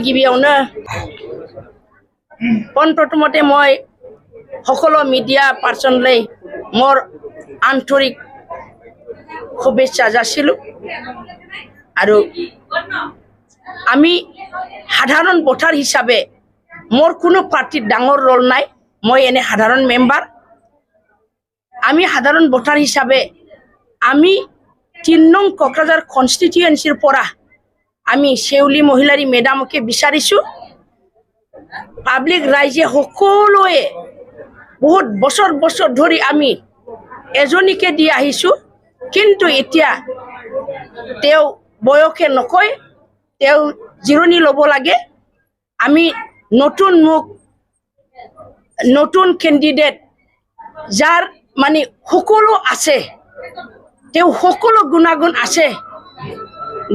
गिबियावनो प्रथमते मैं सकल मीडिया पार्सनलै मोर आंतरिक शुभेच्छा जासिलो आरो आमी साधारण भोटार हिसाबे मोर कोनो पार्टीर डांगर रोल नाई मैं एने साधारण मेम्बार आमी साधारण भोटार हिसाबे आमी 3 नং कक्राझार कन्स्टिट्युएन्सिर परा आमी शेउली महिलारी मेडामके बिचारिछु पाब्लिक राइजे सकलोए बहुत बছर बছर धरि आमी एजनिके दि आहिछु किन्तु एतिया तेव बयखे नकय तेव जिरणी लब लागे आमी नतुन मुख नतुन कैंडिडेट जार माने सकलो आछे तेव सकलो गुणागुण आछे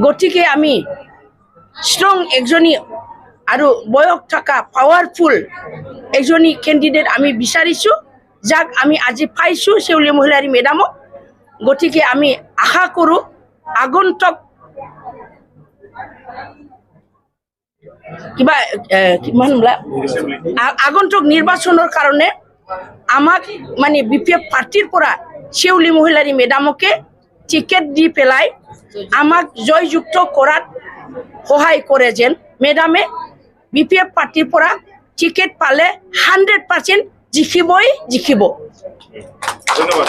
गतिके आमी स्ट्रंग एकजनी आरो बयस थाका पावारफुल एकजनी कैंडिडेट आमी बिचारिछु जाक आमी आजि पाइछु शेउली महिलारी मेडामक गतिके आमी आशा करू आगन्तक आगन्तक निर्वाचনৰ কাৰণে আমাক মানে বিপিএফ পাৰ্টিৰ পৰা शेउली महिलारी मेडामके टिकेट দি পেলাই আমাক জয়যুক্ত কৰাত সহায় কৰে যেন মেডামে বিপিএফ পাৰ্টিৰ পৰা টিকেট পালে 100% জিকিবই জিকিব। ধন্যবাদ।